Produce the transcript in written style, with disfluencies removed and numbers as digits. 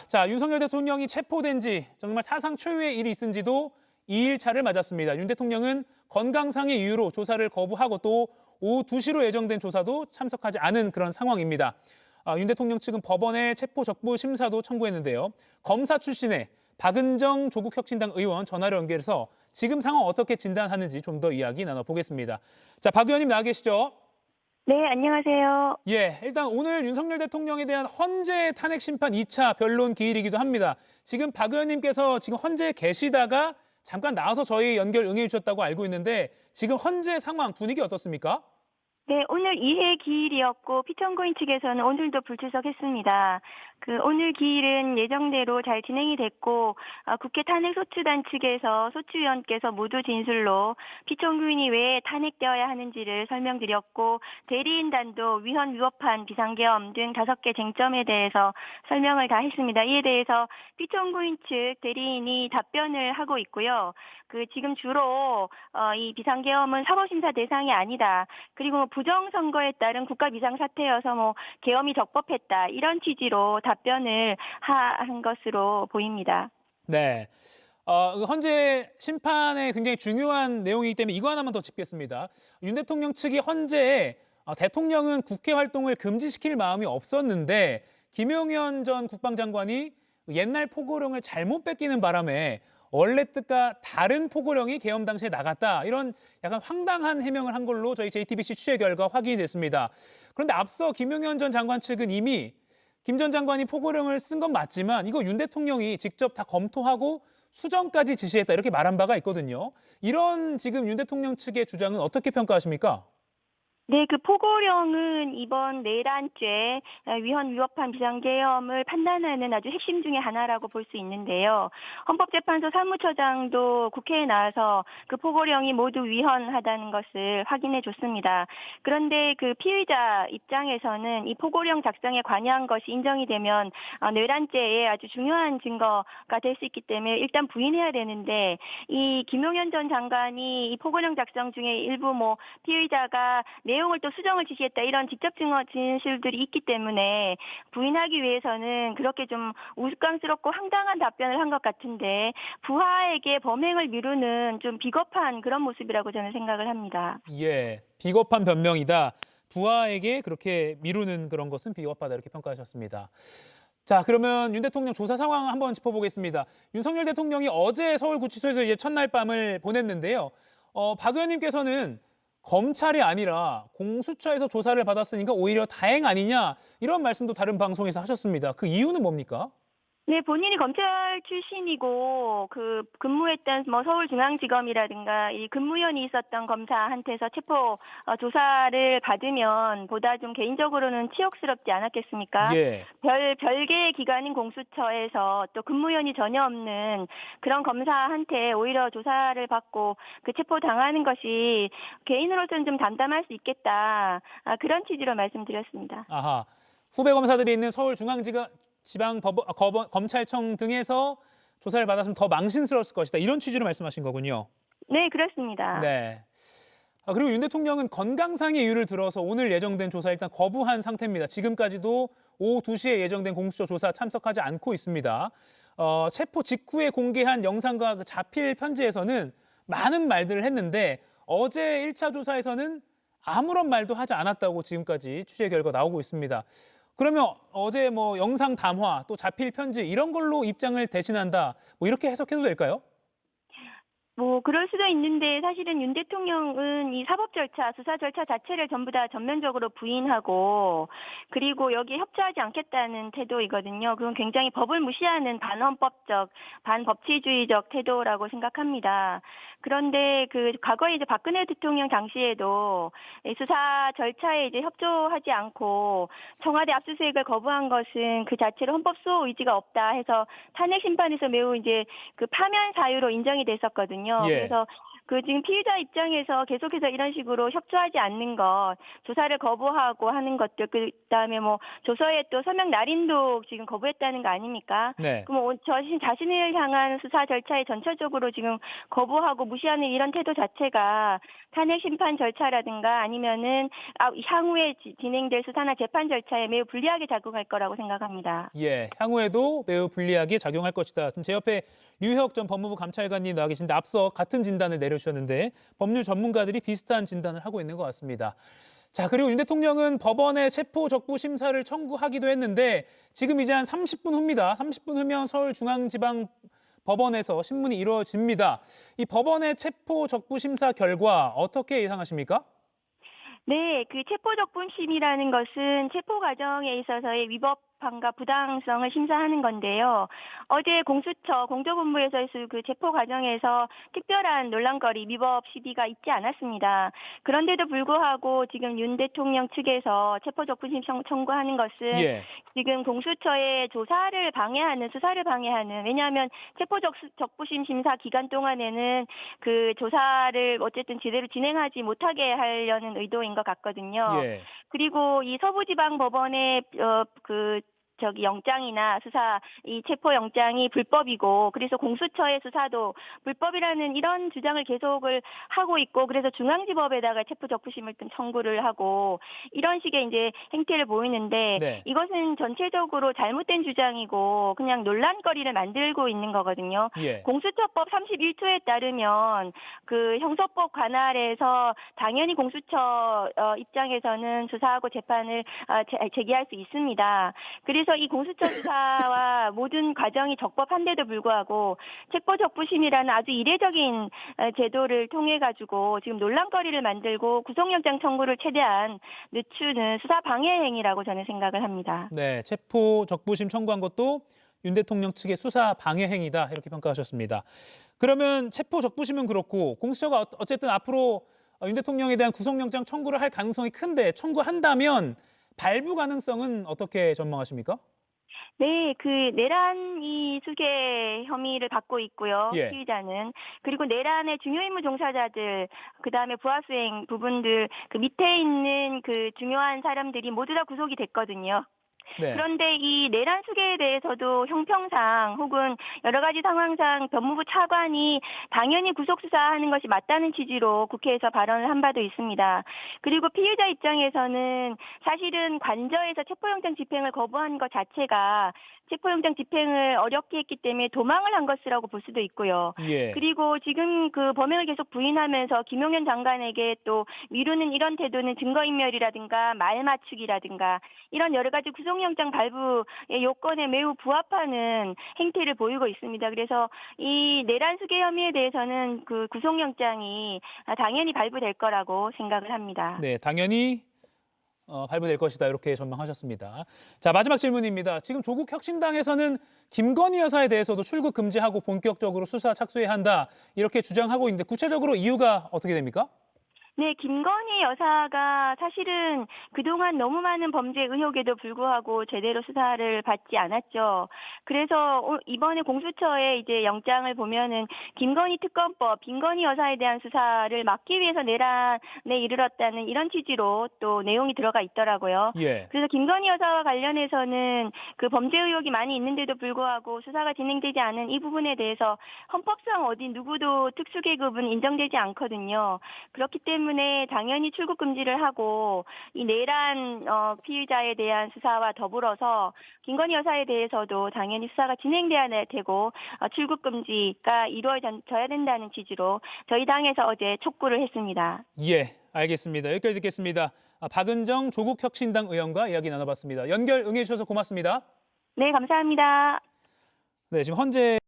자, 윤석열 대통령이 체포된 지 정말 사상 초유의 일이 있은 지도 2일차를 맞았습니다. 윤 대통령은 건강상의 이유로 조사를 거부하고 또 오후 2시로 예정된 조사도 참석하지 않은 그런 상황입니다. 윤 대통령 측은 법원에 체포 적부 심사도 청구했는데요. 검사 출신의 박은정 조국혁신당 의원 전화로 연결해서 지금 상황 어떻게 진단하는지 좀 더 이야기 나눠보겠습니다. 자, 박 의원님 나와 계시죠? 네, 안녕하세요. 예, 일단 오늘 윤석열 대통령에 대한 헌재 탄핵 심판 2차 변론 기일이기도 합니다. 지금 박 의원님께서 지금 헌재에 계시다가 잠깐 나와서 저희 연결 응해 주셨다고 알고 있는데 지금 헌재 상황 분위기 어떻습니까? 네, 오늘 2회 기일이었고 피청구인 측에서는 오늘도 불출석했습니다. 오늘 기일은 예정대로 잘 진행이 됐고 국회 탄핵소추단 측에서 소추위원께서 모두 진술로 피청구인이 왜 탄핵되어야 하는지를 설명드렸고 대리인단도 위헌 위법한 비상계엄 등 5개 쟁점에 대해서 설명을 다 했습니다. 이에 대해서 피청구인 측 대리인이 답변을 하고 있고요. 지금 주로 이 비상계엄은 사법심사 대상이 아니다. 그리고 부정선거에 따른 국가 비상사태여서 계엄이 적법했다. 이런 취지로 답변을 한 것으로 보입니다. 네. 헌재 심판에 굉장히 중요한 내용이기 때문에 이거 하나만 더 짚겠습니다. 윤 대통령 측이 헌재에 대통령은 국회 활동을 금지시킬 마음이 없었는데 김용현 전 국방장관이 옛날 포고령을 잘못 뺏기는 바람에 원래 뜻과 다른 포고령이 계엄 당시에 나갔다. 이런 약간 황당한 해명을 한 걸로 저희 JTBC 취재 결과 확인이 됐습니다. 그런데 앞서 김용현 전 장관 측은 이미 김 전 장관이 포고령을 쓴 건 맞지만 이거 윤 대통령이 직접 다 검토하고 수정까지 지시했다. 이렇게 말한 바가 있거든요. 이런 지금 윤 대통령 측의 주장은 어떻게 평가하십니까? 네, 포고령은 이번 내란죄 위헌 위법한 비상계엄을 판단하는 아주 핵심 중에 하나라고 볼 수 있는데요. 헌법재판소 사무처장도 국회에 나와서 포고령이 모두 위헌하다는 것을 확인해 줬습니다. 그런데 피의자 입장에서는 이 포고령 작성에 관여한 것이 인정이 되면 내란죄에 아주 중요한 증거가 될 수 있기 때문에 일단 부인해야 되는데 이 김용현 전 장관이 이 포고령 작성 중에 일부 피의자가 내용을 또 수정을 지시했다 이런 직접 증거 진술들이 있기 때문에 부인하기 위해서는 그렇게 좀 우스꽝스럽고 황당한 답변을 한 것 같은데 부하에게 범행을 미루는 좀 비겁한 그런 모습이라고 저는 생각을 합니다. 예, 비겁한 변명이다. 부하에게 그렇게 미루는 그런 것은 비겁하다 이렇게 평가하셨습니다. 자, 그러면 윤 대통령 조사 상황 한번 짚어보겠습니다. 윤석열 대통령이 어제 서울구치소에서 이제 첫날 밤을 보냈는데요. 박 의원님께서는 검찰이 아니라 공수처에서 조사를 받았으니까 오히려 다행 아니냐 이런 말씀도 다른 방송에서 하셨습니다. 그 이유는 뭡니까? 네, 본인이 검찰 출신이고 근무했던 서울중앙지검이라든가 이 근무연이 있었던 검사한테서 체포 조사를 받으면 보다 좀 개인적으로는 치욕스럽지 않았겠습니까? 예. 별개의 기관인 공수처에서 또 근무연이 전혀 없는 그런 검사한테 오히려 조사를 받고 체포 당하는 것이 개인으로서는 좀 담담할 수 있겠다. 그런 취지로 말씀드렸습니다. 아하. 후배 검사들이 있는 검찰청 등에서 조사를 받았으면 더 망신스러웠을 것이다. 이런 취지로 말씀하신 거군요. 네, 그렇습니다. 네. 그리고 윤 대통령은 건강상의 이유를 들어서 오늘 예정된 조사 일단 거부한 상태입니다. 지금까지도 오후 2시에 예정된 공수처 조사 참석하지 않고 있습니다. 체포 직후에 공개한 영상과 자필 편지에서는 많은 말들을 했는데 어제 1차 조사에서는 아무런 말도 하지 않았다고 지금까지 취재 결과 나오고 있습니다. 그러면 어제 영상 담화 또 자필 편지 이런 걸로 입장을 대신한다. 이렇게 해석해도 될까요? 그럴 수도 있는데 사실은 윤 대통령은 이 사법 절차, 수사 절차 자체를 전부 다 전면적으로 부인하고 그리고 여기에 협조하지 않겠다는 태도이거든요. 그건 굉장히 법을 무시하는 반헌법적, 반법치주의적 태도라고 생각합니다. 그런데 과거에 이제 박근혜 대통령 당시에도 수사 절차에 이제 협조하지 않고 청와대 압수수색을 거부한 것은 그 자체로 헌법 수호 의지가 없다 해서 탄핵 심판에서 매우 이제 파면 사유로 인정이 됐었거든요. 예. 그래서 그 지금 피의자 입장에서 계속해서 이런 식으로 협조하지 않는 것, 조사를 거부하고 하는 것들, 그다음에 뭐 조서에 또 서명 날인도 지금 거부했다는 거 아닙니까? 네. 그럼 자신을 향한 수사 절차에 전체적으로 지금 거부하고 무시하는 이런 태도 자체가 탄핵 심판 절차라든가 아니면은 향후에 진행될 수사나 재판 절차에 매우 불리하게 작용할 거라고 생각합니다. 예, 향후에도 매우 불리하게 작용할 것이다. 지금 제 옆에 류혁 전 법무부 감찰관님 나와 계신데 앞서 같은 진단을 내려주셨는데 법률 전문가들이 비슷한 진단을 하고 있는 것 같습니다. 자, 그리고 윤 대통령은 법원에 체포 적부 심사를 청구하기도 했는데 지금 이제 한 30분 후입니다. 30분 후면 서울중앙지방법원에서 신문이 이루어집니다. 이 법원의 체포 적부 심사 결과 어떻게 예상하십니까? 네, 그 체포적분심이라는 것은 체포 과정에 있어서의 위법함과 부당성을 심사하는 건데요. 어제 공수처 공조본부에서 그 체포 과정에서 특별한 논란거리 위법 시비가 있지 않았습니다. 그런데도 불구하고 지금 윤 대통령 측에서 체포적분심 청구하는 것은 예, 지금 공수처의 조사를 방해하는, 수사를 방해하는, 왜냐하면 체포적부심 심사 기간 동안에는 그 조사를 어쨌든 제대로 진행하지 못하게 하려는 의도인 것 같거든요. 예. 그리고 이 서부지방법원의 영장이나 이 체포 영장이 불법이고 그래서 공수처의 수사도 불법이라는 이런 주장을 계속을 하고 있고 그래서 중앙지법에다가 체포적부심을 청구를 하고 이런 식의 이제 행태를 보이는데 네. 이것은 전체적으로 잘못된 주장이고 그냥 논란거리를 만들고 있는 거거든요. 예. 공수처법 31조에 따르면 그 형사법 관할에서 당연히 공수처 입장에서는 수사하고 재판을 제기할 수 있습니다. 그래서 이 공수처 수사와 모든 과정이 적법한데도 불구하고 체포적부심이라는 아주 이례적인 제도를 통해 가지고 지금 논란거리를 만들고 구속영장 청구를 최대한 늦추는 수사 방해 행위라고 저는 생각을 합니다. 네, 체포 적부심 청구한 것도 윤 대통령 측의 수사 방해 행위다 이렇게 평가하셨습니다. 그러면 체포 적부심은 그렇고 공수처가 어쨌든 앞으로 윤 대통령에 대한 구속영장 청구를 할 가능성이 큰데 청구한다면 발부 가능성은 어떻게 전망하십니까? 네, 그 내란 수괴 혐의를 받고 있고요. 예. 피의자는. 그리고 내란의 중요 임무 종사자들, 그다음에 부하수행 부분들 그 밑에 있는 그 중요한 사람들이 모두 다 구속이 됐거든요. 네. 그런데 이 내란 수계에 대해서도 형평상 혹은 여러 가지 상황상 법무부 차관이 당연히 구속 수사하는 것이 맞다는 취지로 국회에서 발언을 한 바도 있습니다. 그리고 피의자 입장에서는 사실은 관저에서 체포영장 집행을 거부한 것 자체가 체포영장 집행을 어렵게 했기 때문에 도망을 한 것이라고 볼 수도 있고요. 예. 그리고 지금 그 범행을 계속 부인하면서 김용현 장관에게 또 미루는 이런 태도는 증거인멸이라든가 말 맞추기라든가 이런 여러 가지 구속영장 발부의 요건에 매우 부합하는 행태를 보이고 있습니다. 그래서 이 내란 수괴 혐의에 대해서는 그 구속영장이 당연히 발부될 거라고 생각을 합니다. 네, 당연히 발부될 것이다 이렇게 전망하셨습니다. 자, 마지막 질문입니다. 지금 조국 혁신당에서는 김건희 여사에 대해서도 출국 금지하고 본격적으로 수사 착수해야 한다 이렇게 주장하고 있는데 구체적으로 이유가 어떻게 됩니까? 네, 김건희 여사가 사실은 그동안 너무 많은 범죄 의혹에도 불구하고 제대로 수사를 받지 않았죠. 그래서 이번에 공수처의 이제 영장을 보면은 김건희 특검법, 김건희 여사에 대한 수사를 막기 위해서 내란에 이르렀다는 이런 취지로 또 내용이 들어가 있더라고요. 예. 그래서 김건희 여사와 관련해서는 그 범죄 의혹이 많이 있는데도 불구하고 수사가 진행되지 않은 이 부분에 대해서 헌법상 어디 누구도 특수계급은 인정되지 않거든요. 그렇기 때문에 당연히 출국 금지를 하고 이 내란 피의자에 대한 수사와 더불어서 김건희 여사에 대해서도 당연히 수사가 진행돼야 되고 출국 금지가 이루어져야 된다는 취지로 저희 당에서 어제 촉구를 했습니다. 예, 알겠습니다. 여기까지 듣겠습니다. 박은정 조국 혁신당 의원과 이야기 나눠봤습니다. 연결 응해주셔서 고맙습니다. 네, 감사합니다. 네, 지금 헌재